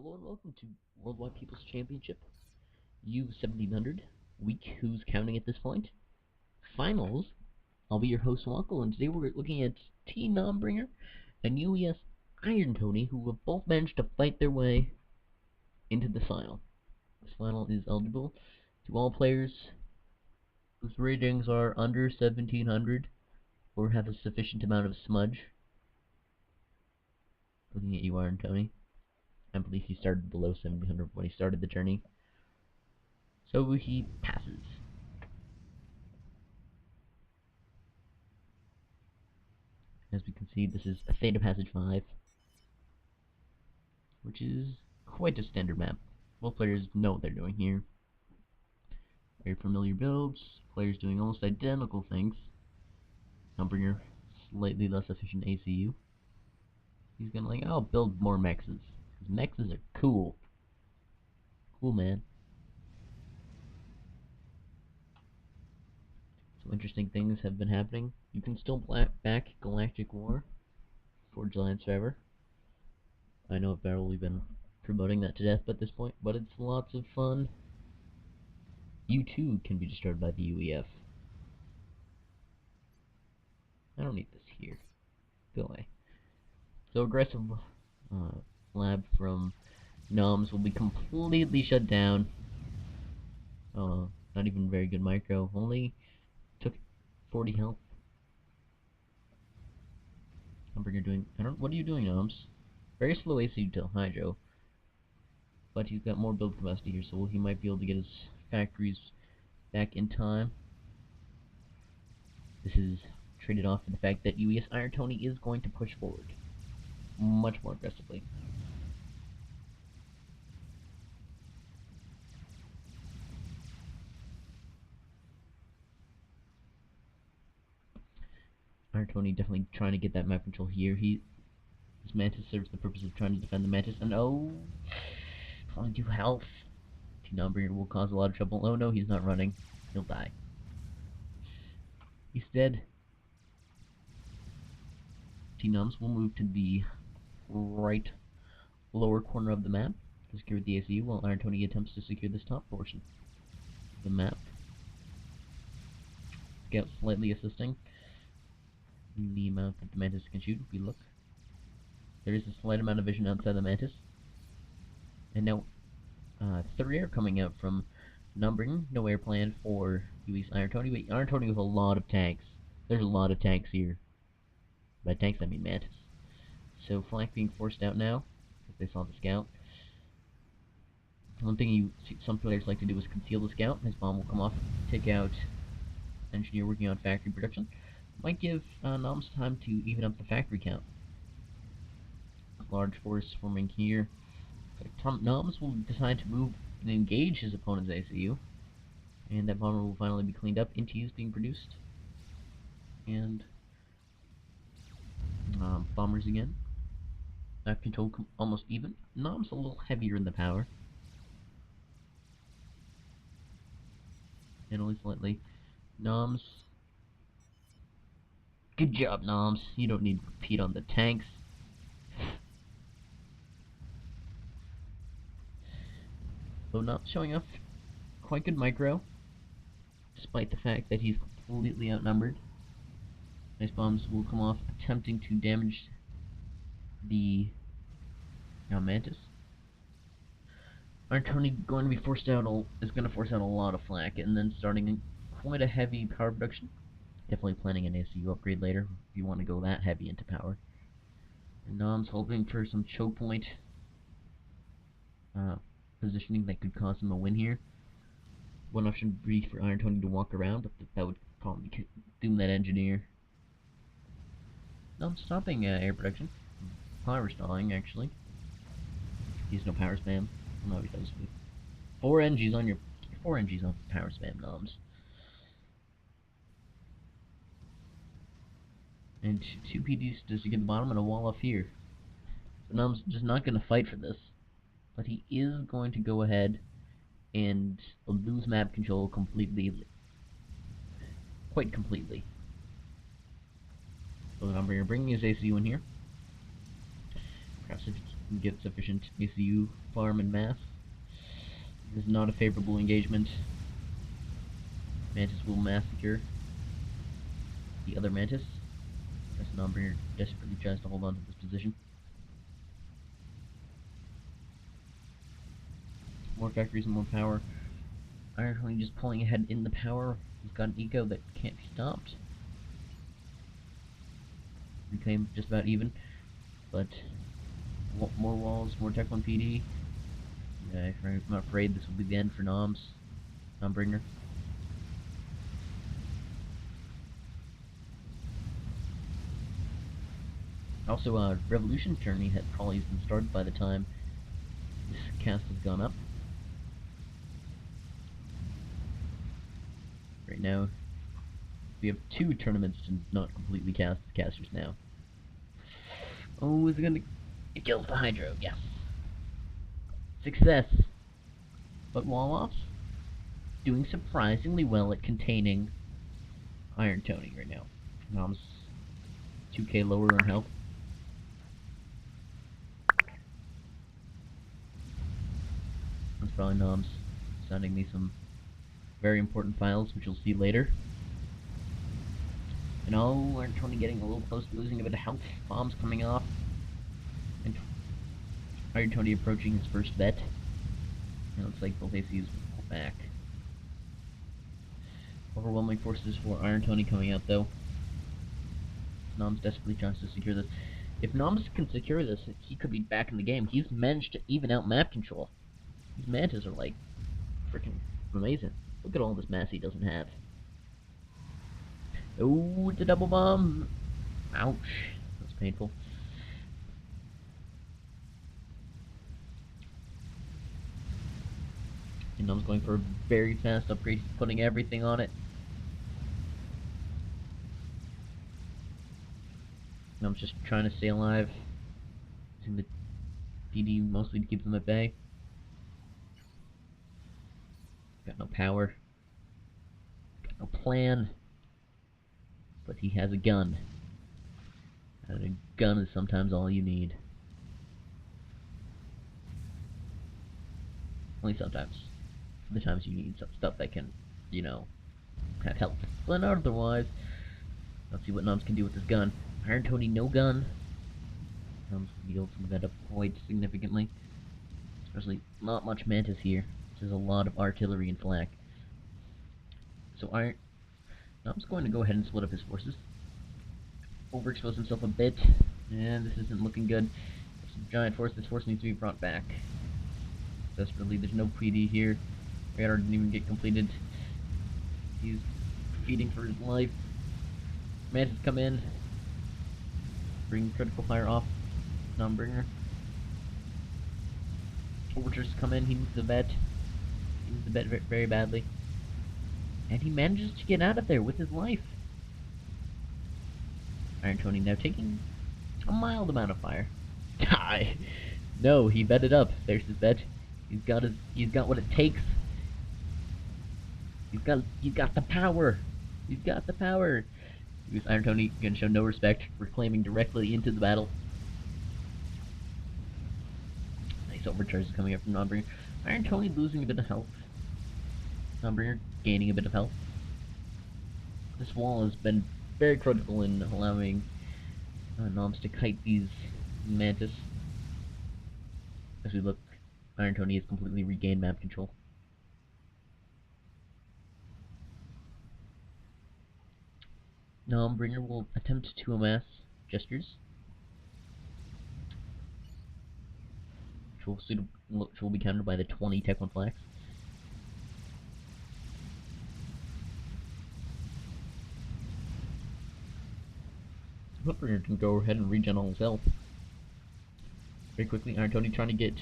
Hello and welcome to Worldwide People's Championship, U1700, week who's counting at this point. Finals, I'll be your host Swkoll, and today we're looking at Team Nombringer and UES Iron Tony, who have both managed to fight their way into the final. This final is eligible to all players whose ratings are under 1700 or have a sufficient amount of smudge. Looking at you, Iron Tony. I believe he started below 1700 when he started the journey. So he passes. As we can see, this is a Theta Passage 5, which is quite a standard map. Both players know what they're doing here. Very familiar builds, players doing almost identical things. Nombringer, slightly less efficient ACU. He's gonna I'll build more mexes. Mexes are cool. Cool, man. Some interesting things have been happening. You can still back Galactic War for Giant Forever. I know I've barely been promoting that to death at this point, but it's lots of fun. You too can be destroyed by the UEF. I don't need this here. Go away. So aggressive lab from Noms will be completely shut down. Not even very good micro. Only took 40 health. Nombringer doing. What are you doing, Noms? Very slow AC till Hydro. But he's got more build capacity here, so he might be able to get his factories back in time. This is traded off for the fact that UES Iron Tony is going to push forward much more aggressively. Iron Tony definitely trying to get that map control here. His Mantis serves the purpose of trying to defend the Mantis, and oh, 22 health. Nombringer will cause a lot of trouble. Oh no, he's not running. He'll die. He's dead. Noms will move to the right lower corner of the map to secure the ACU, while Iron Tony attempts to secure this top portion of the map. Scout slightly assisting the amount that the Mantis can shoot. If we look, there is a slight amount of vision outside the Mantis. And now, 3 air coming out from Nombringer. No air plan for UES Iron Tony, but Iron Tony with a lot of tanks. There's a lot of tanks here. By tanks, I mean Mantis. So flank being forced out now, if they saw the scout. One thing some players like to do is conceal the scout. His bomb will come off, take out engineer working on factory production. Might give Noms time to even up the factory count. Large force forming here. Noms will decide to move and engage his opponent's ACU, and that bomber will finally be cleaned up. NTUs being produced, and bombers again. Map control almost even. Noms a little heavier in the power, and only slightly. Noms. Good job, Noms. You don't need to repeat on the tanks. So not showing off quite good micro, despite the fact that he's completely outnumbered. Nice bombs will come off, attempting to damage the Mantis. Iron Tony going to be forced out. Is going to force out a lot of flak, and then starting quite a heavy power production. Definitely planning an ACU upgrade later if you want to go that heavy into power. And Noms hoping for some choke point positioning that could cause him a win here. One option would be for Iron Tony to walk around, but that would probably doom that engineer. No, stopping air production. Power stalling, actually. He's no power spam. No, he does. 4 NGs on your 4 NGs on power spam, Noms. And 2 PDs just to get the bottom and a wall off here. So Noms just not going to fight for this. But he is going to go ahead and lose map control completely. Quite completely. So Nombringer bringing his ACU in here. Perhaps if get sufficient ACU farm and mass. This is not a favorable engagement. Mantis will massacre the other Mantis. As Nombringer desperately tries to hold on to this position. More factories and more power. Iron Honey just pulling ahead in the power. He's got an eco that can't be stopped. Reclaim just about even, but more walls, more Tech 1 PD. Yeah, I'm not afraid this will be the end for Noms. Nombringer. Also, Revolution Journey had probably been started by the time this cast has gone up. Right now, we have 2 tournaments to not completely cast casters now. Oh, is it gonna... It kills the Hydro, yes. Success. But Wall-Offs doing surprisingly well at containing Iron Tony right now. Noms 2k lower in health. That's probably Noms sending me some very important files, which you'll see later. And oh, Iron Tony getting a little close to losing a bit of health. Bombs coming off. And Iron Tony approaching his first vet. And it looks like both ACs will pull back. Overwhelming forces for Iron Tony coming out though. Noms desperately tries to secure this. If Noms can secure this, he could be back in the game. He's managed to even out map control. These Mantis are like freaking amazing. Look at all this mass he doesn't have. Oh, it's a double bomb. Ouch. That's painful. And Nom's going for a very fast upgrade. He's putting everything on it. Nom's just trying to stay alive. Using the PD mostly to keep them at bay. Got no power. Got no plan. But he has a gun. And a gun is sometimes all you need. Only sometimes. The times you need some stuff that can, you know, have help. But otherwise, let's see what Noms can do with this gun. Iron Tony, no gun. Noms yield some of that up quite significantly. Especially not much Mantis here. There's a lot of artillery and flak. So Noms going to go ahead and split up his forces. Overexpose himself a bit. And this isn't looking good. There's a giant force. This force needs to be brought back. Desperately, there's no PD here. Radar didn't even get completed. He's feeding for his life. Mantis come in. Bring critical fire off. Nombringer. Overtures come in. He needs the vet. He needs the vet very badly. And he manages to get out of there with his life. Iron Tony now taking a mild amount of fire. Die. No, he vetted up. There's his vet. He's got what it takes. He's got the power. He's got the power. Iron Tony gonna show no respect, reclaiming directly into the battle. Nice overcharges coming up from Nombringer. Iron Tony losing a bit of health. Nombringer gaining a bit of health. This wall has been very critical in allowing Noms to kite these Mantis. As we look, Iron Tony has completely regained map control. Nombringer will attempt to amass gestures, which will be countered by the 20 Tech 1 flags. Nombringer can go ahead and regen all his health. Very quickly, Iron Tony trying to get...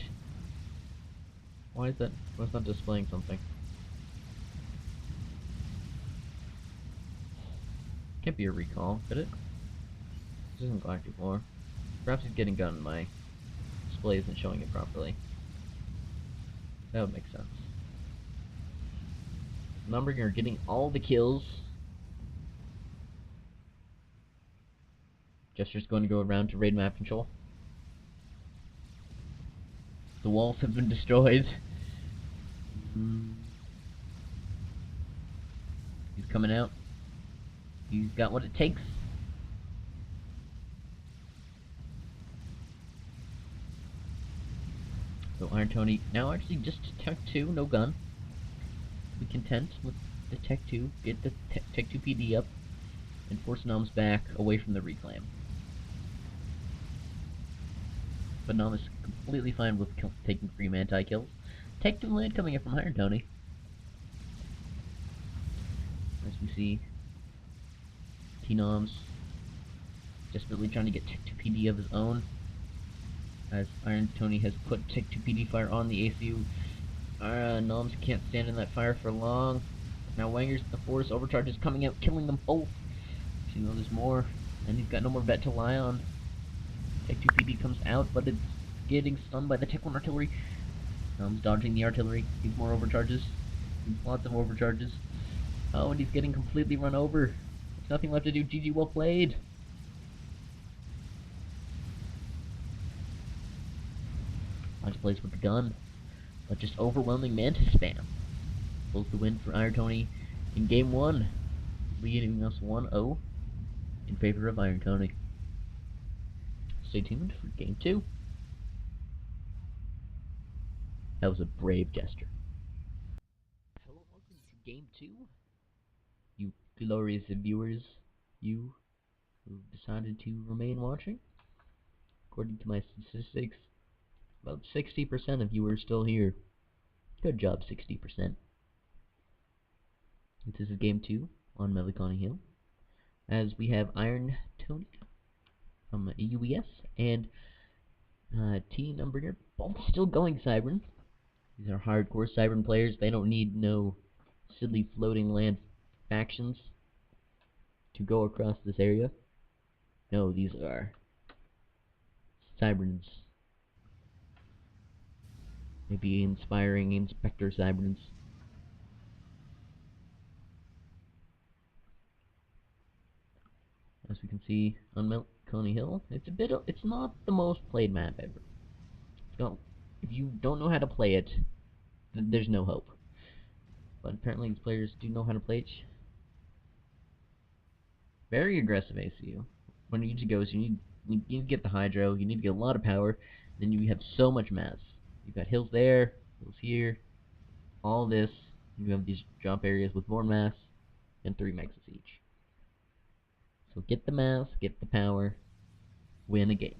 Why is that? Why is that displaying something? Can't be a recall, could it? This isn't Galactic War. Perhaps he's getting gunned. My display isn't showing it properly. That would make sense. Nombringer getting all the kills. Jester's going to go around to raid map control. The walls have been destroyed. He's coming out. He's got what it takes. So Iron Tony now actually just Tech 2, no gun. Be content with the Tech 2, get the Tech 2 PD up, and force Noms back away from the reclaim. But Nom is completely fine with taking free anti-kills. Tech 2 land coming in from Iron Tony. As we see, Noms desperately trying to get Tech 2 PD of his own. As Iron Tony has put Tech 2 PD fire on the ACU. Noms can't stand in that fire for long. Now Wanger's the force overcharge is coming out, killing them both. You know there's more, and he's got no more vet to lie on. Tech 2 PD comes out, but it's getting stunned by the Tech 1 artillery. Noms dodging the artillery. Needs more overcharges. Needs lots of overcharges. Oh, and he's getting completely run over. There's nothing left to do. GG, well played. Nice plays with the gun, but just overwhelming Mantis spam. Pulls the win for Iron Tony in Game 1, leading us 1-0 in favor of Iron Tony. Stay tuned for Game 2. That was a brave gesture. Hello, welcome to Game 2. You glorious viewers, you who decided to remain watching. According to my statistics, about 60% of you are still here. Good job, 60%. This is Game 2 on Melancholy Hill, as we have Iron Tony from UES and T Numbringer, both still going Cybern. These are hardcore Cybern players. They don't need no silly floating land factions to go across this area. No, these are Cyberns. Maybe inspiring Inspector Cyberns. As we can see on Melancholy Hill, it's not the most played map ever. If you don't know how to play it, there's no hope. But apparently these players do know how to play it. Very aggressive ACU. When it usually goes, you need to get the hydro, you need to get a lot of power, then you have so much mass. You've got hills there, hills here, all this. You have these drop areas with more mass, and 3 mexes each. So get the mass, get the power, win a game.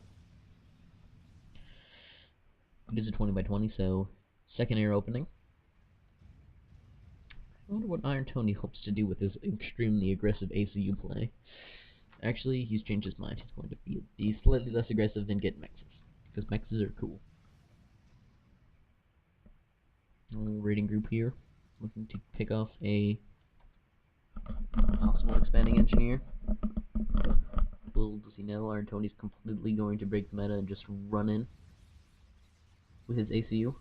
It is a 20 by 20, so second air opening. I wonder what Iron Tony hopes to do with his extremely aggressive ACU play. Actually, he's changed his mind. He's going to be slightly less aggressive than get mexes, because mexes are cool. A little raiding group here, looking to pick off a possible expanding engineer. Little does he know, Iron Tony's completely going to break the meta and just run in with his ACU.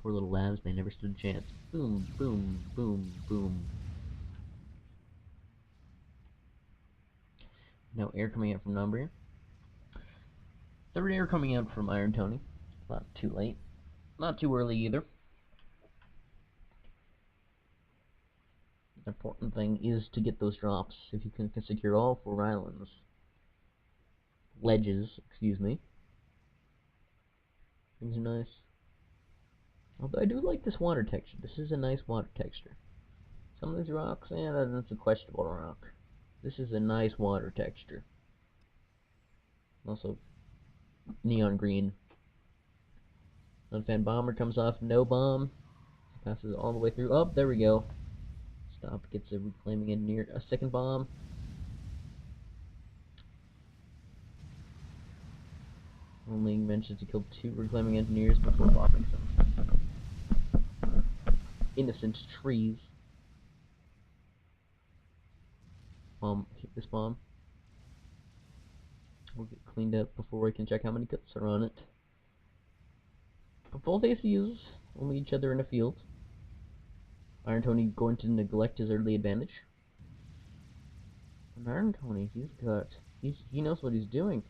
Poor little labs, they never stood a chance. Boom, boom, boom, boom. Now air coming out from Nombria. Third air coming out from Iron Tony. Not too late. Not too early either. The important thing is to get those drops. If you can secure all 4 islands. Ledges, excuse me. Things are nice. Although I do like this water texture. This is a nice water texture. Some of these rocks, that's a questionable rock. This is a nice water texture. Also, neon green. Unfan bomber comes off, no bomb. Passes all the way through. Oh, there we go. Stop, gets a reclaiming engineer. A second bomb. Only manages to kill 2 reclaiming engineers before popping some innocent trees. Hit this bomb. We'll get cleaned up before we can check how many cuts are on it. Both ACUs only each other in a field. Iron Tony going to neglect his early advantage. Iron Tony, he knows what he's doing.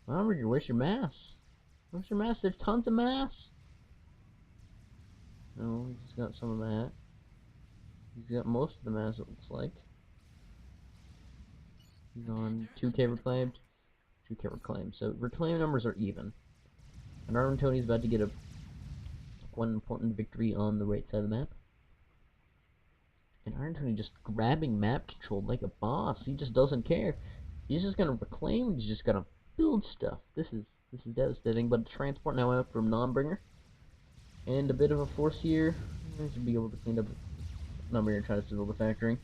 Bomber, where's your mass? Where's your mass? There's tons of mass. No, he's got some of that. He's got most of the mass, it looks like. He's on 2K reclaimed, 2K reclaimed. So reclaim numbers are even. And Iron Tony's about to get one important victory on the right side of the map. And Iron Tony just grabbing map control like a boss. He just doesn't care. He's just gonna reclaim. He's just gonna build stuff. This is devastating. But transport now out from Nombringer, and a bit of a force here. We should be able to clean up Nombringer trying to build the factory.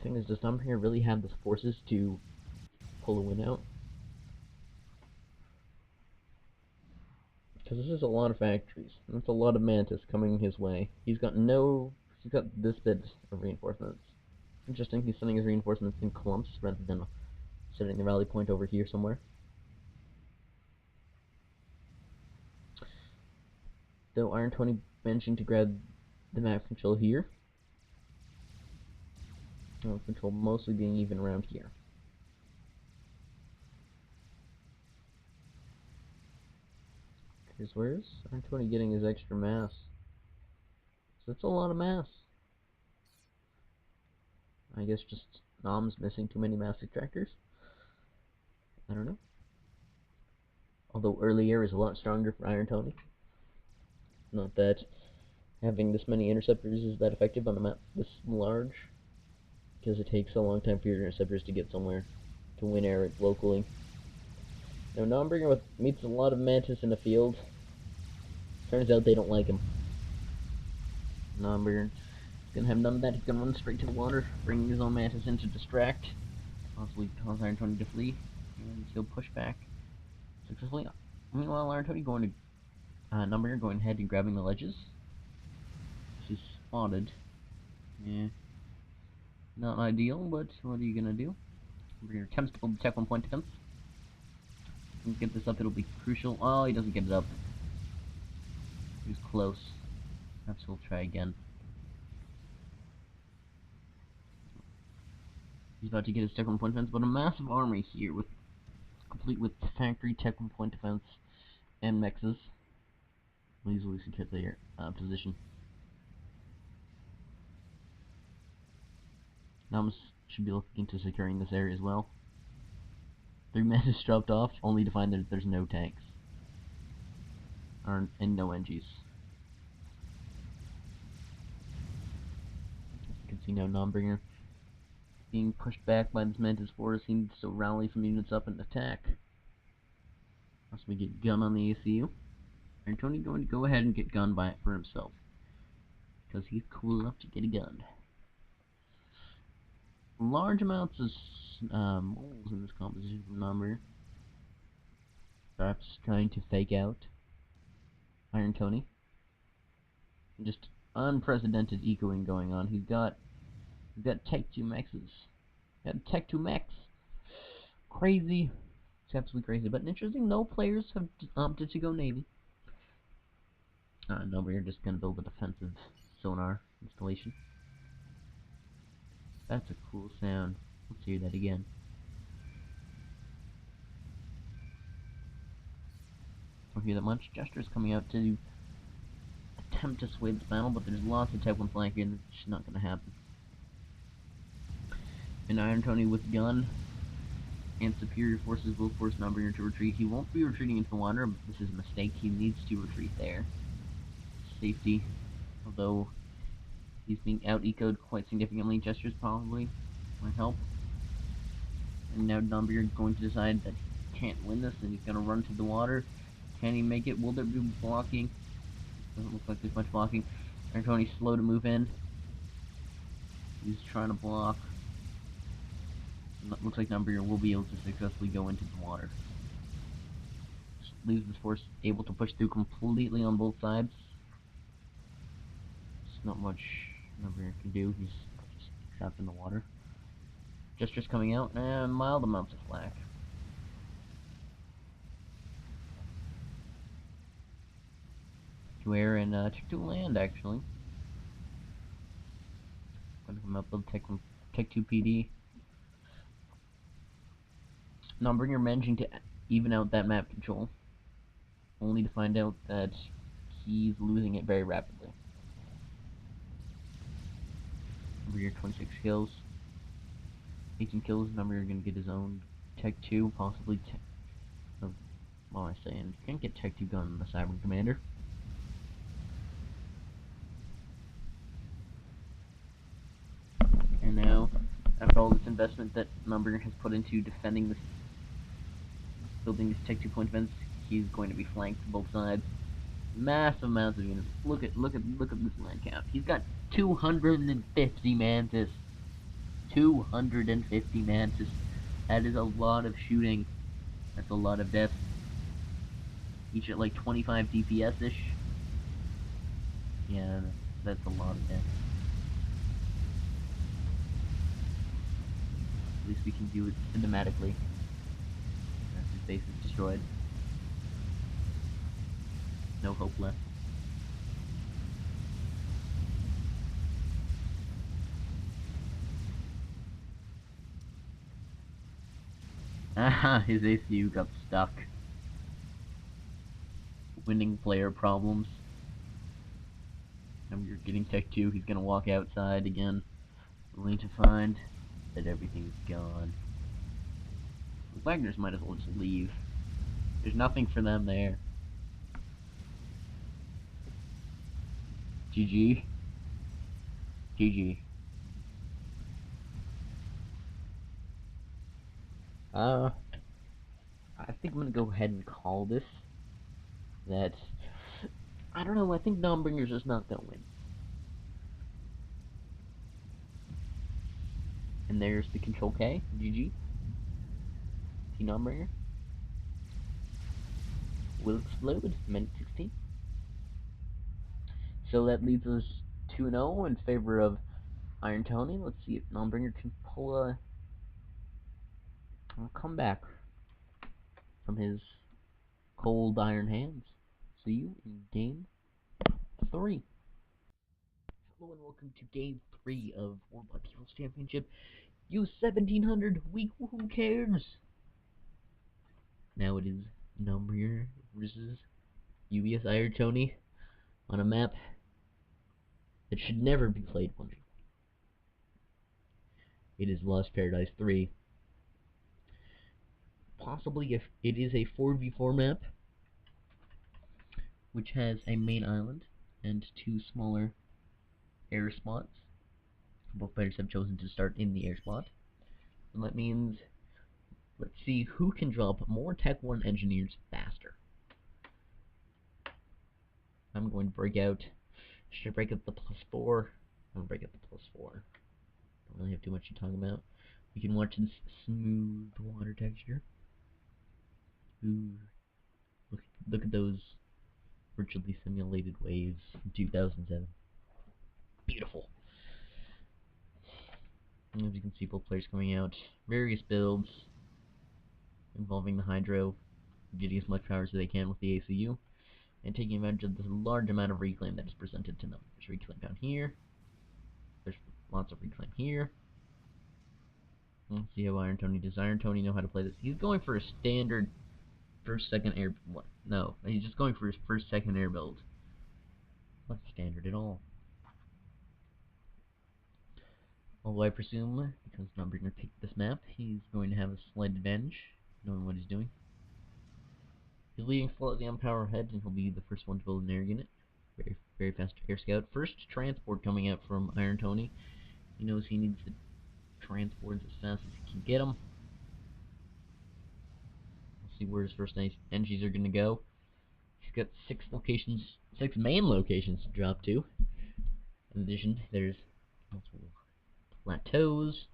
Thing is, does Nombringer really have the forces to pull a win out? Because this is a lot of factories. That's a lot of mantis coming his way. He's got this bit of reinforcements. Interesting, he's sending his reinforcements in clumps rather than setting the rally point over here somewhere. Though Iron Tony managing to grab the map control here. Control mostly being even around here. Because where's Iron Tony getting his extra mass? So that's a lot of mass. I guess just Noms missing too many mass extractors? I don't know. Although early air is a lot stronger for Iron Tony. Not that having this many interceptors is that effective on a map this large, because it takes a long time for your interceptors to get somewhere to win air locally. Now Nombringer meets a lot of mantis in the field. Turns out they don't like him. Nombringer gonna have none of that. He's gonna run straight to the water, bringing his own mantis in to distract, possibly cause Iron Tony to flee, and he'll push back successfully. Meanwhile, Iron Tony going to Nombringer going ahead and grabbing the ledges. She's spotted. Yeah, not ideal, but what are you gonna do? Nombringer attempts to build the Tech 1 point defense. Get this up, it'll be crucial. Oh, he doesn't get it up. He was close. Perhaps we'll try again. He's about to get his Tech 1 point defense, but a massive army here, complete with factory, Tech 1 point defense, and mexes. Will easily secure their position. Noms should be looking into securing this area as well. 3 men is dropped off, only to find that there's no tanks. And no NGs. You can see now Nombringer being pushed back by this mantis force. He needs to rally some units up and attack. Once we get gun on the ACU. Iron Tony going to go ahead and get gunned by it for himself. Because he's cool enough to get a gun. Large amounts of moles in this composition from Nombringer. Perhaps trying to fake out Iron Tony. Just unprecedented ecoing going on. He's got Tech 2 mexes. Got Tech 2 mex. Crazy. It's absolutely crazy. But interesting, no players have opted to go Navy. No, we're just gonna build a defensive sonar installation. That's a cool sound. Let's hear that again. Don't hear that much. Jester's coming out to attempt to sway this battle, but there's lots of Tech 1 flanking, and it's not gonna happen. And Iron Tony with gun and superior forces will force Nombringer to retreat. He won't be retreating into the water, but this is a mistake. He needs to retreat there. Safety, although he's being out-ecoed quite significantly. Gestures probably might help. And now Nombringer going to decide that he can't win this, and he's going to run to the water. Can he make it? Will there be blocking? Doesn't look like there's much blocking. Iron Tony's slow to move in. He's trying to block. Looks like Nombringer will be able to successfully go into the water. Just leaves this force able to push through completely on both sides. There's not much Nombringer can do. He's just trapped in the water. Gestures coming out, and mild amounts of flak. To air and to land, actually. Gonna come up with Tech 2 PD. Numbringer managing to even out that map control, only to find out that he's losing it very rapidly. Numbringer 26 kills, 18 kills. Numbringer gonna get his own Tech 2, possibly what am I saying? You can't get Tech 2 gun in the Cyber Commander. And now, after all this investment that Numbringer has put into defending this, building this Tech 2 point defense, he's going to be flanked from both sides. Massive amounts of units. Look at this land count. He's got 250 Mantis. 250 Mantis. That is a lot of shooting. That's a lot of death. Each at like 25 DPS-ish. Yeah, that's a lot of death. At least we can do it cinematically. His base is destroyed. No hope left. Aha, his ACU got stuck. Winning player problems. And we're getting Tech 2, he's gonna walk outside again, only to find that everything's gone. The Wagners might as well just leave. There's nothing for them there. GG. GG. I think I'm gonna go ahead and call this. That, I don't know, I think Nombringer's just not gonna win. And there's the Control K, GG. T Nombringer will explode, minute 16. So that leaves us 2-0 in favor of Iron Tony. Let's see if Nombringer can pull a comeback from his cold iron hands. See you in game 3. Hello and welcome to game 3 of World by People's Championship. U1700 week, who cares? Now it is Nombringer versus UBS Iron Tony on a map that should never be played one. It is Lost Paradise 3. Possibly if it is a 4v4 map, which has a main island and 2 smaller air spots. Both players have chosen to start in the air spot. And that means, let's see who can drop more Tech 1 engineers faster. I'm going to break out. Should I break up the +4? I'm going to break up the +4. Don't really have too much to talk about. We can watch this smooth water texture. Ooh. Look at those virtually simulated waves from 2007. Beautiful. And as you can see, both players coming out. Various builds involving the Hydro, getting as much power as they can with the ACU, and taking advantage of this large amount of reclaim that is presented to them. There's reclaim down here. There's lots of reclaim here. Let's see how Iron Tony does. Iron Tony know how to play this. He's going for a standard first, second air... What? No, he's just going for his first, second air build. Not standard at all. Although I presume, because Nombringer picked this map, he's going to have a slight advantage, knowing what he's doing. He's leading slightly on power ahead, and he'll be the first one to build an air unit. Very, very fast air scout. First transport coming out from Iron Tony. He knows he needs to transport as fast as he can get them. We'll see where his first NGs are going to go. He's got 6 main locations to drop to. In addition, there's multiple plateaus.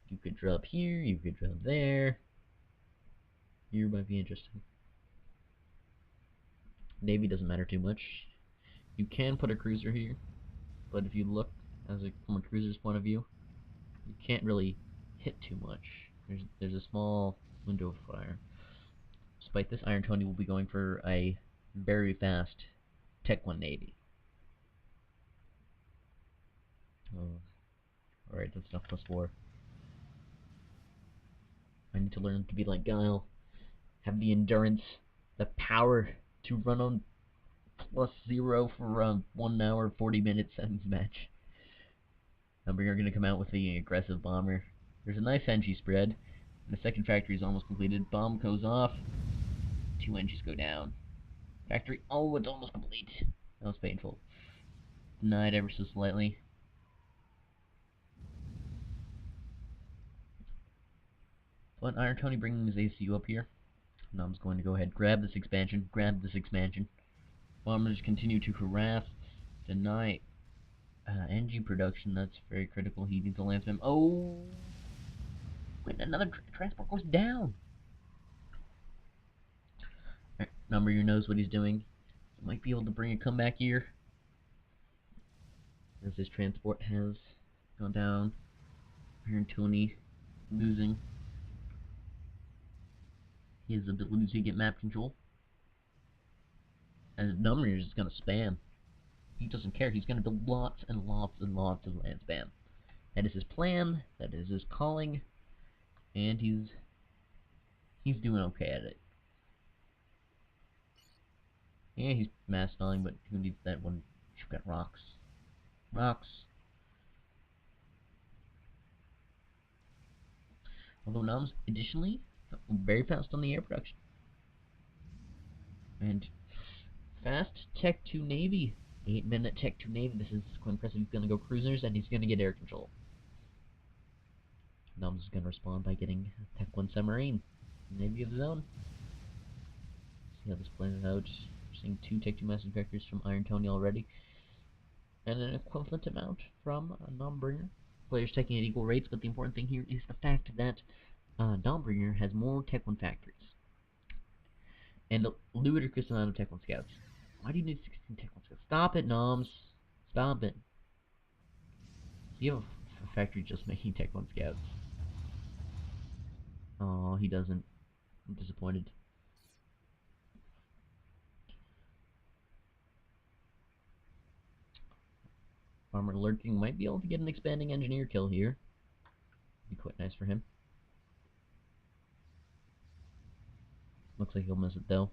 You could drop here, you could drop there. Here might be interesting. Navy doesn't matter too much. You can put a cruiser here, but if you look from a cruiser's point of view, you can't really hit too much. There's a small window of fire. Despite this, Iron Tony will be going for a very fast Tech 1 Navy. Oh. Alright, that's enough +4. I need to learn to be like Guile. Have the endurance, the power to run on +0 for around 1 hour 40 minutes settings match. We're gonna come out with the aggressive bomber. There's a nice NG spread. And the second factory is almost completed. Bomb goes off. 2 NGs go down. Factory, oh, it's almost complete. That was painful. Denied ever so slightly. But Iron Tony bringing his ACU up here. Nom's going to go ahead, grab this expansion. Bombers continue to harass, deny NG production. That's very critical. He needs to land them. Oh, when another transport goes down. Right, Number knows what he's doing. He might be able to bring a comeback here, as his transport has gone down. Iron Tony losing his ability to get map control. And Number is just gonna spam. He doesn't care. He's gonna build lots and lots and lots of land spam. That is his plan. That is his calling, and he's doing okay at it. Yeah, he's mass stalling, but who needs that when you've got rocks? Rocks. Although Noms, additionally, very fast on the air production. And fast Tech 2 Navy. 8-minute Tech 2 Navy. This is quite impressive. He's going to go cruisers, and he's going to get air control. Noms is going to respond by getting Tech 1 submarine. Navy of his own. See how this plays out. We're seeing 2 Tech 2 massive vectors from Iron Tony already. And an equivalent amount from Nombringer. Players taking at equal rates, but the important thing here is the fact that Nombringer has more Tech 1 factories. And a ludicrous amount of Tech 1 scouts. Why do you need 16 Tech 1 scouts? Stop it, Noms. Stop it. You have a factory just making Tech 1 scouts. Oh, he doesn't. I'm disappointed. Farmer lurking might be able to get an expanding engineer kill here. Be quite nice for him. Looks like he'll miss it though.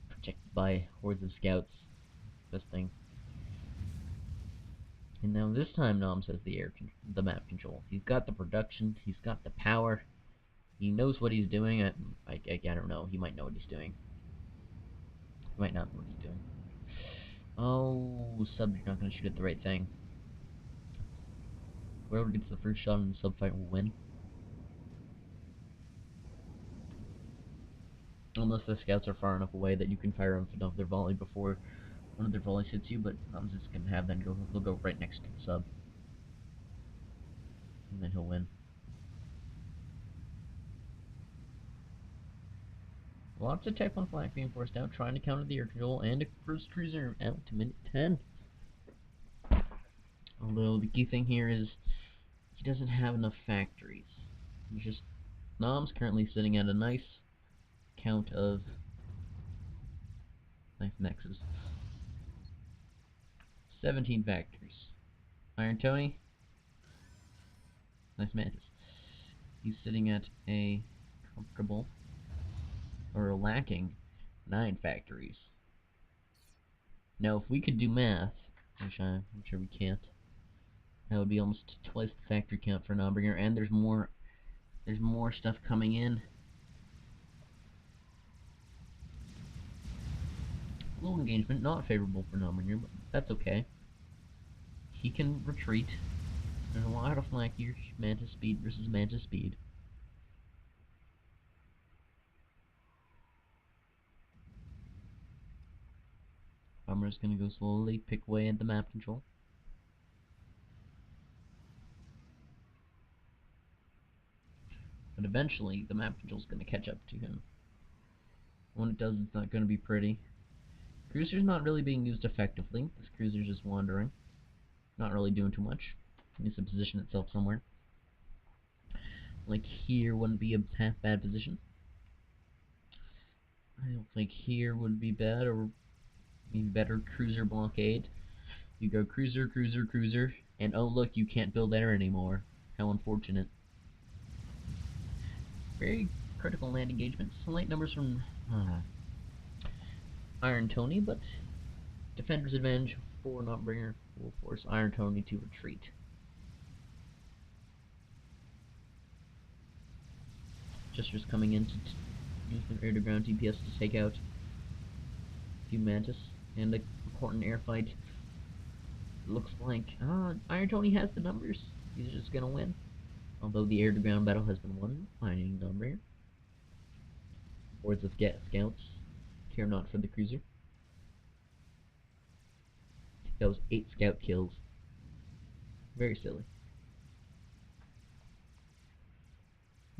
Protected by hordes of scouts. Best thing. And now this time Noms has the map control. He's got the production. He's got the power. He knows what he's doing. I don't know. He might know what he's doing. He might not know what he's doing. Oh, sub, you're not going to shoot at the right thing. Whoever gets the first shot in the sub fight will win. Unless the scouts are far enough away that you can fire off enough of their volley before one of their volleys hits you, but Noms is going to have them he'll go right next to the sub. And then he'll win. Lots of Tech 1 flak being forced out, trying to counter the air control, and a first cruiser out to minute 10. Although the key thing here is he doesn't have enough factories. He's just Noms currently sitting at a nice count of nice mexes. 17 factories. Iron Tony, nice mantis. He's sitting at a comfortable, or lacking, 9 factories. Now, if we could do math, which I'm sure we can't, that would be almost twice the factory count for Nombringer, and there's more stuff coming in. Low engagement, not favorable for Nombringer, but that's okay. He can retreat. There's a lot of flank here. Mantis speed versus Mantis speed. Bomber's gonna go slowly, pick away at the map control. But eventually, the map control's gonna catch up to him. When it does, it's not gonna be pretty. Cruiser's not really being used effectively. This cruiser's just wandering. Not really doing too much. It needs to position itself somewhere. Like here wouldn't be a half bad position. I don't think here would be bad, or maybe better cruiser blockade. You go cruiser, cruiser, cruiser, and oh look, you can't build air anymore. How unfortunate. Very critical land engagement. Slight numbers from Iron Tony, but Defender's Advantage for Notbringer will force Iron Tony to retreat. Jester's coming in to use their air-to-ground DPS to take out a few Mantis, and a important air fight. Looks like Iron Tony has the numbers. He's just gonna win. Although the air-to-ground battle has been won by Notbringer. Hordes of scouts care not for the cruiser. That was 8 scout kills. Very silly.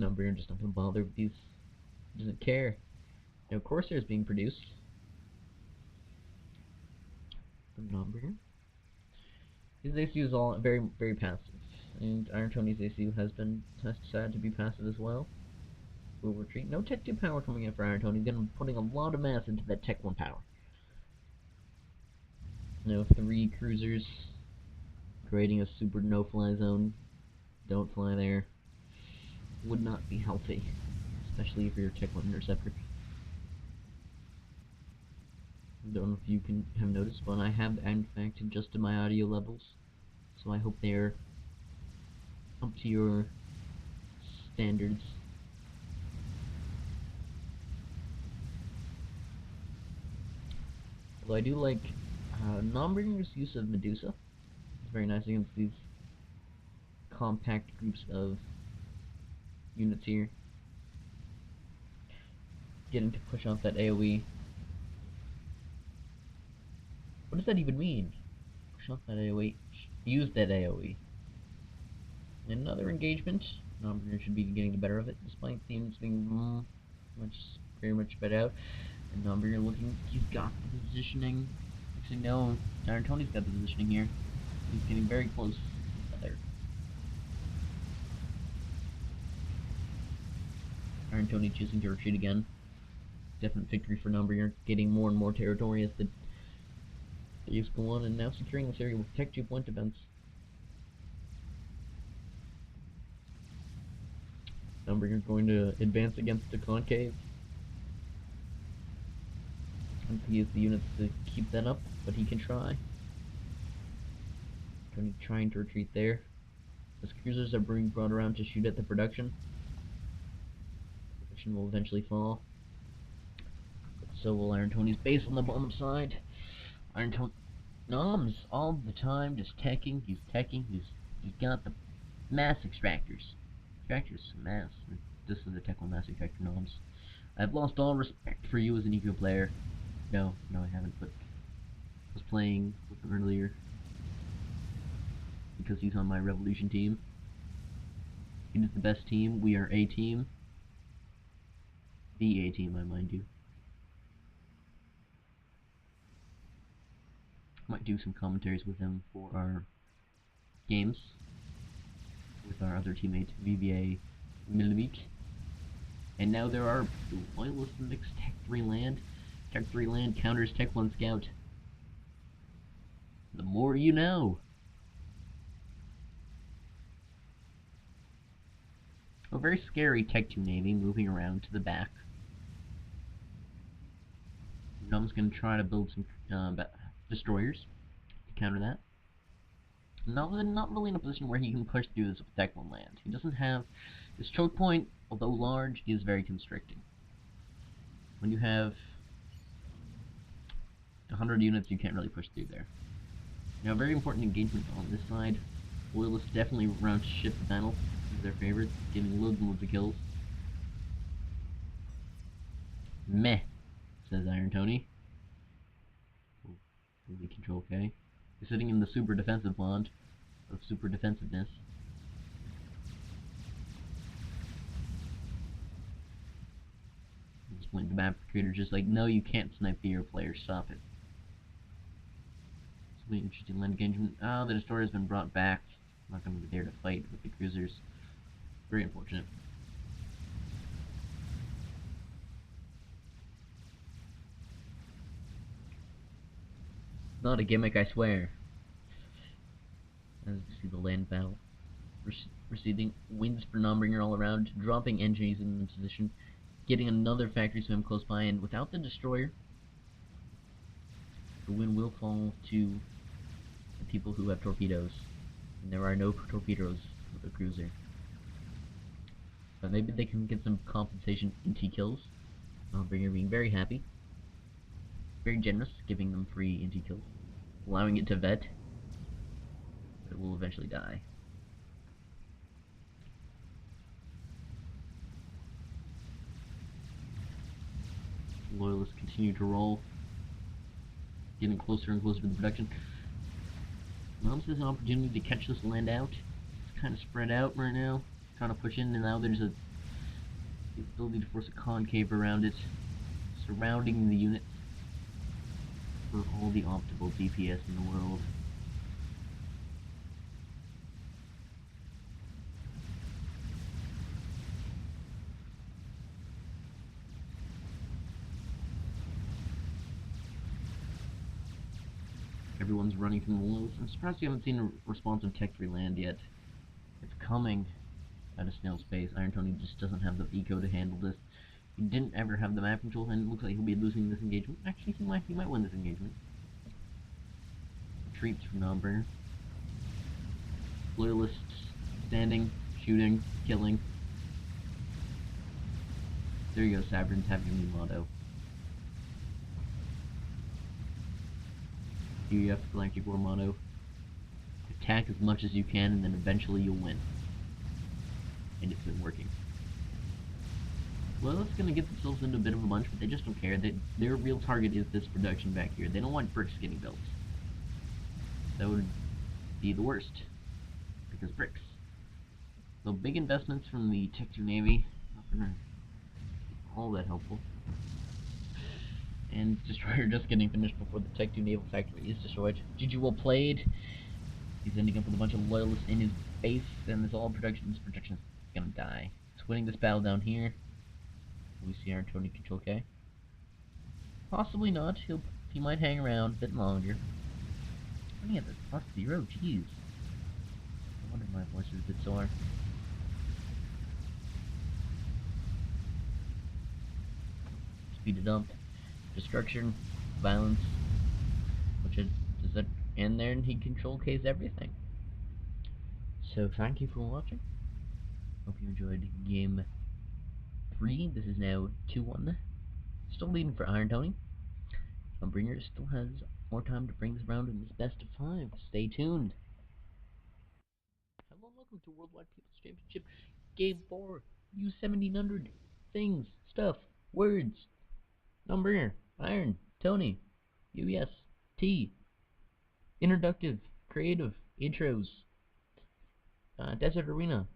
Notbringer just not gonna bother with these. Doesn't care. Now Corsair is being produced from Notbringer. His ACU is all very, very passive, and Iron Tony's ACU has decided to be passive as well. Will retreat. No Tech 2 power coming in for Iron Tony. He's putting a lot of mass into that Tech 1 power. Now 3 cruisers creating a super no-fly zone. Don't fly there. Would not be healthy, especially for your Tech 1 interceptor. I don't know if you can have noticed, but I have in fact adjusted my audio levels, so I hope they're up to your standards. Although I do like Notbringer's use of Medusa. It's very nice against these compact groups of units here. Getting to push off that AoE. What does that even mean? Push off that AoE. Use that AoE. Another engagement. Notbringer should be getting the better of it, despite the units being very much spread out. And Notbringer looking, he's got the positioning. Actually, no, Iron Tony's got the positioning here. He's getting very close there. Iron Tony choosing to retreat again. Definite victory for Notbringer, getting more and more territory as the days go on, and now securing this area with Tech 2 point defense. Notbringer going to advance against the concave. And to use the units to keep that up, but he can try. Tony trying to retreat there. As cruisers are being brought around to shoot at the production. Production will eventually fall. But so will Iron Tony's base on the bottom side. Iron Tony Noms all the time, just teching, he's got the mass extractors. Extractors, mass. This is the tech one mass extractor Noms. I've lost all respect for you as an eco player. No, I haven't, but I was playing with him earlier because he's on my Revolution team. He is the best team. We are A team. The A team, I mind you. Might do some commentaries with him for our games with our other teammate VBA Milvik. And now there are Loyalist mixed Tech 3 land. Tech 3 land counters Tech 1 Scout. The more you know. A very scary Tech 2 Navy moving around to the back. Nom's gonna try to build some destroyers to counter that. Not really in a position where he can push through this with Tech 1 land. He doesn't have his choke point, although large, is very constricting. When you have 100 units, you can't really push through there. Now, very important engagement on this side. Loyalists definitely round to shift the battle. This is their favorite, getting loads and loads of kills. Meh, says Iron Tony. Really control K. He's sitting in the super defensive bond of super defensiveness. Just the map creator just like, no, you can't snipe the air player, stop it. It's really interesting land engagement. Ah, the destroyer has been brought back. I'm not going to be there to fight with the cruisers. Very unfortunate. Not a gimmick, I swear. As you see the land battle. receiving wins for Nombringer all around, dropping engineers in the position, getting another factory swim close by, and without the destroyer, the win will fall to the people who have torpedoes. And there are no torpedoes for the cruiser. But maybe they can get some compensation in T-kills. Nombringer being very happy. Very generous, giving them free NT kills. Allowing it to vet. But it will eventually die. Loyalists continue to roll. Getting closer and closer to the production. Noms has an opportunity to catch this land out. It's kind of spread out right now. Trying to push in, and now there's the ability to force a concave around it, surrounding the unit for all the optimal DPS in the world. Everyone's running from the walls. I'm surprised you haven't seen a responsive Tech 3 land yet. It's coming at a snail's pace. Iron Tony just doesn't have the eco to handle this. He didn't ever have the map control, and it looks like he'll be losing this engagement. Actually, he might win this engagement. Retreats from Nombringer. Loyalists standing, shooting, killing. There you go, Sabrin's having a new motto. UEF Galactic War motto. Attack as much as you can, and then eventually you'll win. And it's been working. Well, it's gonna get themselves into a bit of a bunch, but they just don't care. Their real target is this production back here. They don't want bricks getting built. That would be the worst. Because bricks. So big investments from the Tech 2 Navy. Not all that helpful. And Destroyer just getting finished before the Tech 2 Naval Factory is destroyed. GG well played. He's ending up with a bunch of loyalists in his base, and this this protection is gonna die. He's winning this battle down here. We see Iron Tony control K. Possibly not. He might hang around a bit longer. Running at the +0, jeez. No wonder my voice is a bit sore. Speed it up. Destruction, violence, which is that, and then he control K's everything. So thank you for watching. Hope you enjoyed game 3. This is now 2-1. Still leading for Iron Tony. Nombringer still has more time to bring this round in this best of 5. Stay tuned. Hello and welcome to Worldwide People's Championship Game 4. U1700. Things, stuff, words. Nombringer, Iron, Tony, UES, T. Introductive, creative, intros. Desert Arena,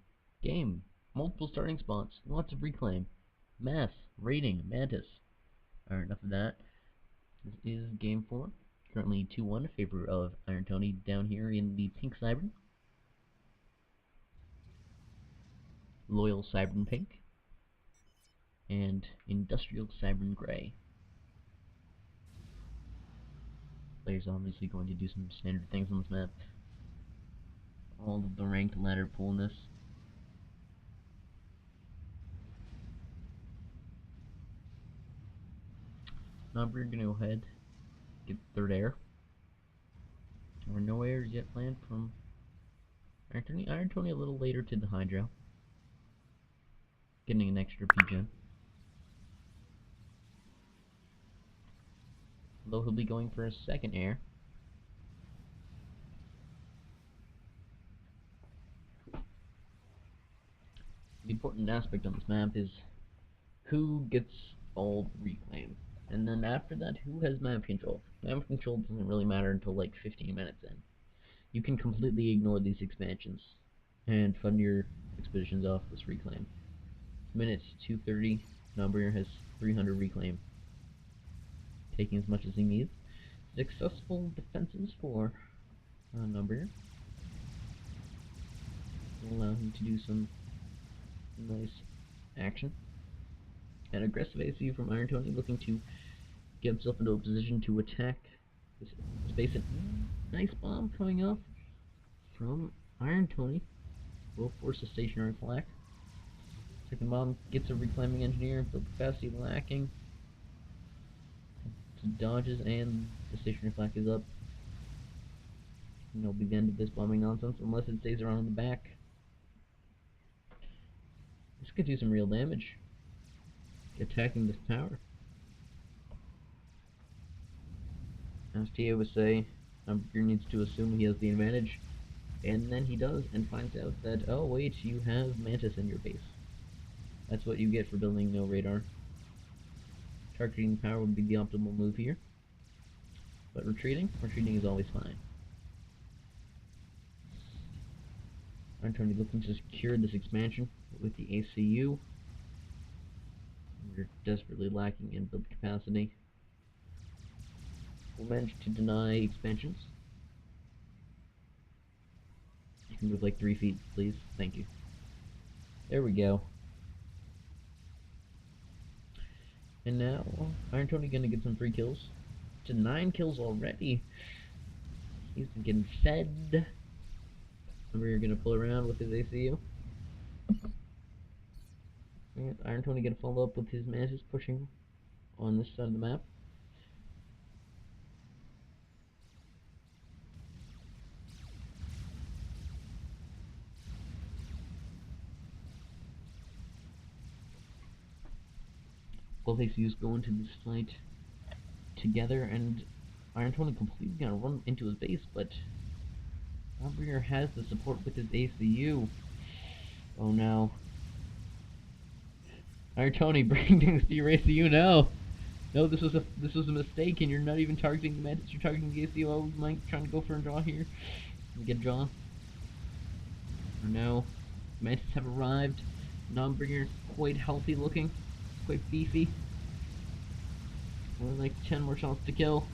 game, multiple starting spots, lots of reclaim, math, rating, mantis. Alright, enough of that. This is game 4, currently 2-1 in favor of Iron Tony down here in the pink Cybern. Loyal Cybern pink. And Industrial Cybern gray. Players obviously going to do some standard things on this map. All of the ranked ladder pullness. Now we're gonna go ahead, get third air. There were no airs yet planned from Iron Tony. Iron Tony a little later to the Hydro. Getting an extra PGen. Though he'll be going for a second air. The important aspect on this map is who gets all reclaim. And then after that, who has map control? Map control doesn't really matter until like 15 minutes in. You can completely ignore these expansions and fund your expeditions off this reclaim. Minutes 230, Nombringer has 300 reclaim. Taking as much as he needs. Successful defenses for Nombringer. Will allow him to do some nice action. An aggressive AC from Iron Tony, looking to get himself into a position to attack this space. And nice bomb coming up from Iron Tony. will force a stationary flak. Second bomb gets a reclaiming engineer, build capacity lacking. Dodges and the stationary flak is up. And it'll be the end of this bombing nonsense unless it stays around in the back. This could do some real damage. Attacking this tower. As Tia would say, Noobterview needs to assume he has the advantage. And then he does, and finds out that, oh wait, you have Mantis in your base. That's what you get for building no radar. Targeting power would be the optimal move here. But retreating is always fine. Tony looking to secure this expansion with the ACU. We're desperately lacking in build capacity. We'll manage to deny expansions. You can move like 3 feet, please. Thank you. There we go. And now, Iron Tony gonna get some free kills. To 9 kills already. He's getting fed. We're gonna pull around with his ACU. And Iron Tony gonna follow up with his Mantis pushing on this side of the map. Both ACUs go into this fight together, and Iron Tony completely gonna run into his base, but Noobterview has the support with his ACU. Oh no. Iron Tony, bring things to your ACU now! No, this was a mistake, and you're not even targeting the Mantis, you're targeting the ACU. Oh, Mike, trying to go for a draw here. We get a draw. Oh no. Mantis have arrived. Noobterview quite healthy looking. Quite beefy. Only like 10 more shots to kill.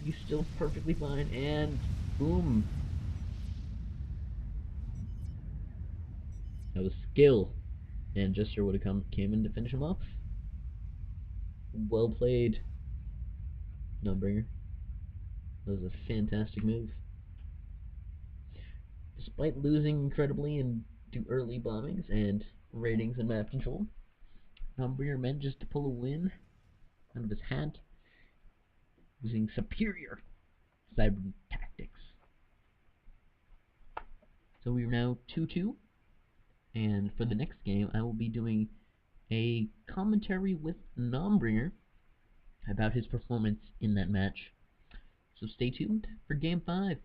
He's still perfectly fine, and boom. That was skill. And Jester would have came in to finish him off. Well played, Noobterview. That was a fantastic move. Despite losing incredibly in 2 early bombings and ratings and map control, Noobterview manages to pull a win out of his hat using superior cyber tactics. So we are now 2-2, and for the next game I will be doing a commentary with Noobterview about his performance in that match. So stay tuned for Game 5.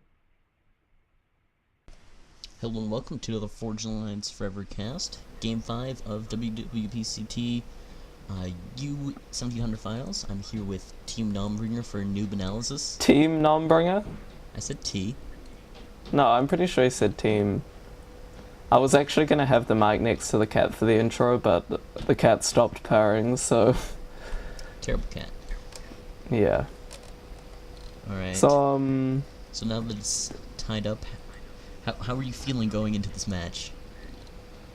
Hello and welcome to the Forge Alliance Forever cast, Game 5 of WWPCT U1700 files. I'm here with Team Noobterview for noob analysis. Team Noobterview? I said T. No, I'm pretty sure he said team. I was actually going to have the mic next to the cat for the intro, but the cat stopped purring, so... Terrible cat. Yeah. Alright. So now that it's tied up, how are you feeling going into this match?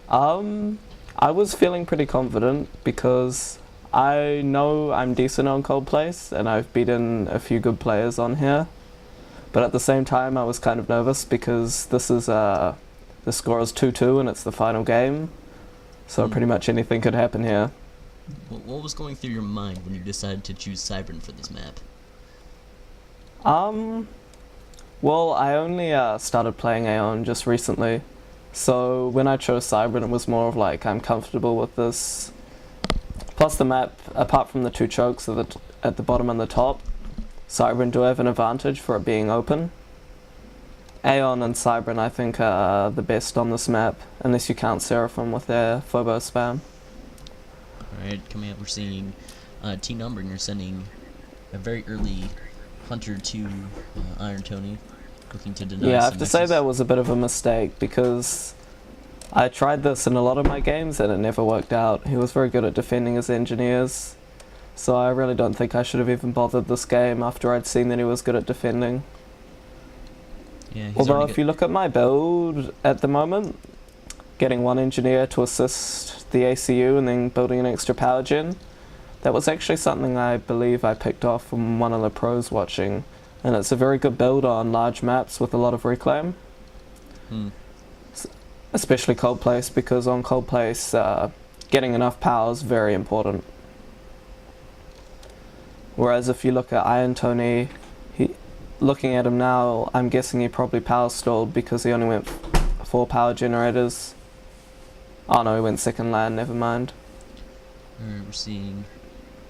I was feeling pretty confident because I know I'm decent on cold place and I've beaten a few good players on here. But at the same time I was kind of nervous because this is the score is 2-2 and it's the final game. So pretty much anything could happen here. What was going through your mind when you decided to choose Cybern for this map? Well, I only started playing Aeon just recently, so when I chose Cybern it was more of like, I'm comfortable with this. Plus the map, apart from the 2 chokes at the bottom and the top, Cybern do have an advantage for it being open. Aeon and Cybern I think are the best on this map, unless you count Seraphim with their Phobos spam. Alright, coming up we're seeing Team Noobterview sending a very early Hunter to Iron Tony, looking to deny. Yeah, I have to say that was a bit of a mistake because I tried this in a lot of my games and it never worked out. He was very good at defending his engineers, so I really don't think I should have even bothered this game after I'd seen that he was good at defending. Yeah, although if you look at my build at the moment, getting 1 engineer to assist the ACU and then building an extra power gen, that was actually something I believe I picked off from one of the pros watching, and it's a very good build on large maps with a lot of reclaim. especially cold place, because on cold place, getting enough power is very important. Whereas if you look at Iron Tony, looking at him now, I'm guessing he probably power stalled because he only went 4 power generators. Oh no, he went second land, never mind. Alright, we're seeing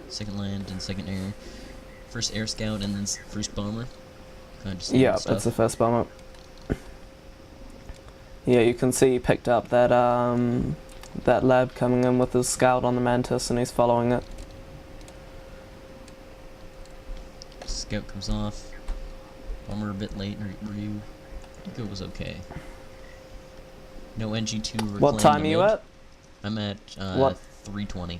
second land and second air. First air scout and then first bomber. Kind of Yeah, that's the first bomber. Yeah, you can see he picked up that that lab coming in with his scout on the Mantis, and he's following it. Scout comes off. Bomber a bit late, or you? I think it was okay. No NG2. What time are you at? I'm at what? 3:20.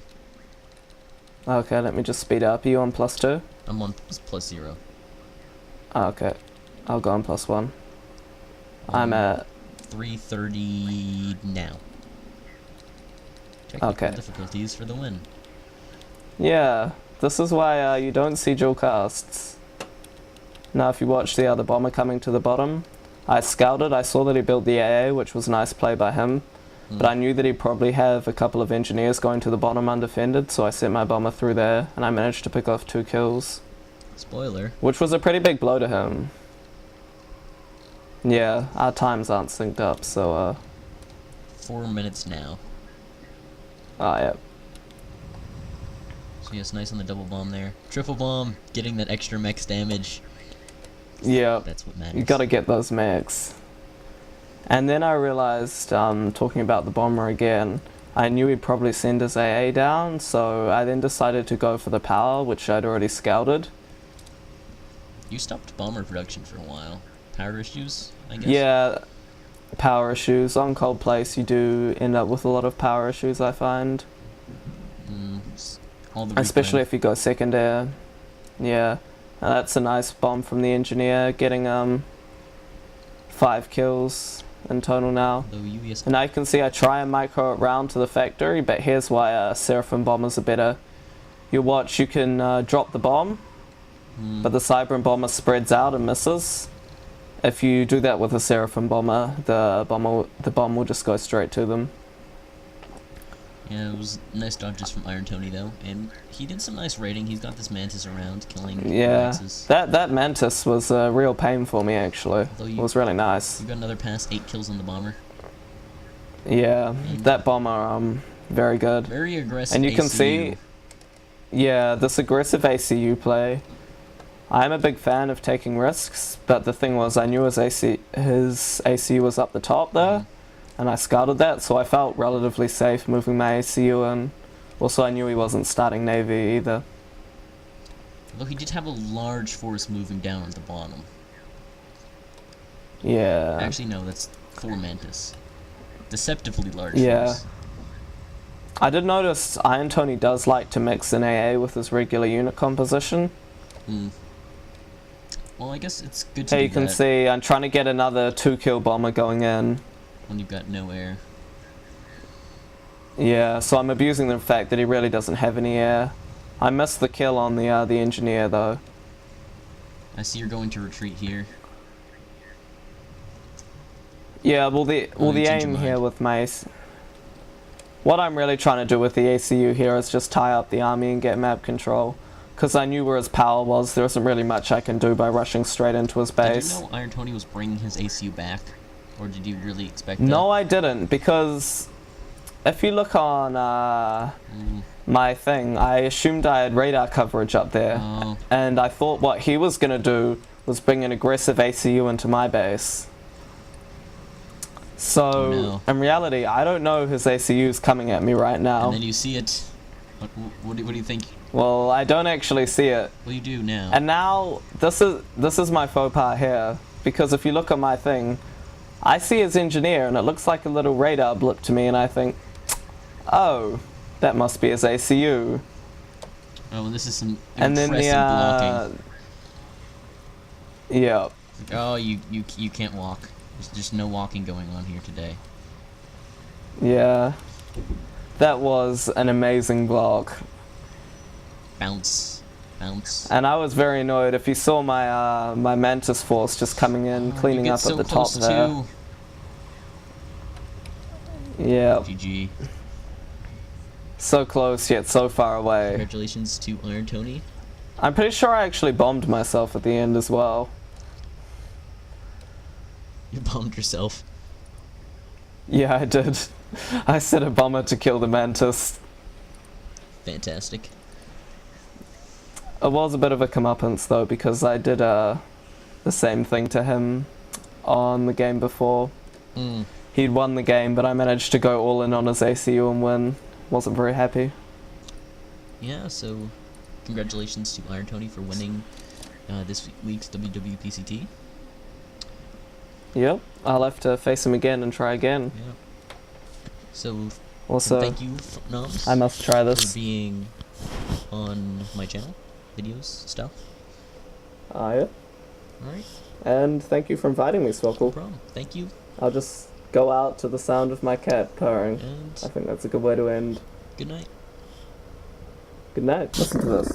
Okay, let me just speed up. Are you on +2? I'm on +0. Oh, okay, I'll go on +1. I'm at 3:30 now. Technical okay. difficulties for the win. Yeah, this is why you don't see dual casts. Now if you watch the other bomber coming to the bottom, I scouted, I saw that he built the AA, which was a nice play by him, but I knew that he'd probably have a couple of engineers going to the bottom undefended, so I sent my bomber through there, and I managed to pick off 2 kills. Spoiler. Which was a pretty big blow to him. Yeah, our times aren't synced up, so 4 minutes now. oh yeah. So yes, nice on the double bomb there. Triple bomb, getting that extra max damage. Yeah, That's what matters. you gotta get those max. And then I realized, talking about the bomber again, I knew he'd probably send his AA down, so I then decided to go for the power, which I'd already scouted. You stopped bomber production for a while. Power issues, I guess? Yeah, power issues. On cold place, you do end up with a lot of power issues, I find. All the Especially if you go second air. Yeah, that's a nice bomb from the engineer, getting 5 kills in total now. And I can see I try and micro it round to the factory, but here's why Seraphim bombers are better. You watch, you can drop the bomb, but the Cybran bomber spreads out and misses. If you do that with a Seraphim bomber, the bomb will just go straight to them. Yeah, it was nice dodges from Iron Tony though, and he did some nice raiding. He's got this Mantis around, killing Yeah, Maxes. that Mantis was a real pain for me actually. It was really nice. You got another pass, 8 kills on the bomber. Yeah, that bomber, very good. Very aggressive. And you can ACU. see, yeah, this aggressive ACU play. I'm a big fan of taking risks, but the thing was, I knew his ACU was up the top there, and I scouted that, so I felt relatively safe moving my ACU in. Also, I knew he wasn't starting Navy either. Although he did have a large force moving down at the bottom. Yeah. Actually, no, that's 4 Mantis. Deceptively large Yeah. force. I did notice Iron Tony does like to mix an AA with his regular unit composition. Well, I guess it's good to Hey, do you can that see I'm trying to get another 2-kill bomber going in. when you've got no air. Yeah, so I'm abusing the fact that he really doesn't have any air. I missed the kill on the engineer though. I see you're going to retreat here. Yeah, well you the change your aim here mind. with my what I'm really trying to do with the ACU here is just tie up the army and get map control. Because I knew where his power was, there isn't really much I can do by rushing straight into his base. Did you know Iron Tony was bringing his ACU back? Or did you really expect that? No, I didn't, because if you look on my thing, I assumed I had radar coverage up there. Oh. And I thought what he was going to do was bring an aggressive ACU into my base. So, Oh, no. in reality, I don't know his ACU is coming at me right now. And then you see it. What do you think? Well, I don't actually see it. What do you do now? And now, this is my faux pas here. Because if you look at my thing, I see his engineer and it looks like a little radar blip to me and I think, oh, that must be his ACU. Oh, and this is some And then impressive blocking. Yeah. Oh, you can't walk. There's just no walking going on here today. Yeah. That was an amazing block. Bounce. Bounce. And I was very annoyed. If you saw my my Mantis force just coming in, cleaning You get up so at the top close there. to Yeah. GG. So close yet so far away. Congratulations to Iron Tony. I'm pretty sure I actually bombed myself at the end as well. You bombed yourself. Yeah, I did. I set a bomber to kill the mantis. Fantastic. It was a bit of a comeuppance though, because I did the same thing to him on the game before. Mm. He'd won the game, but I managed to go all in on his ACU and win. Wasn't very happy. Yeah, so congratulations to Iron Tony for winning this week's WWPCT. Yep, I'll have to face him again and try again. Yeah. So Also, thank you, Noms, I must try for this. being on my channel, videos, stuff. Yeah. Alright, And thank you for inviting me, no Swkoll. problem. Thank you, I'll just go out to the sound of my cat purring. I and think that's a good way to end. good night. Good night. Listen to this.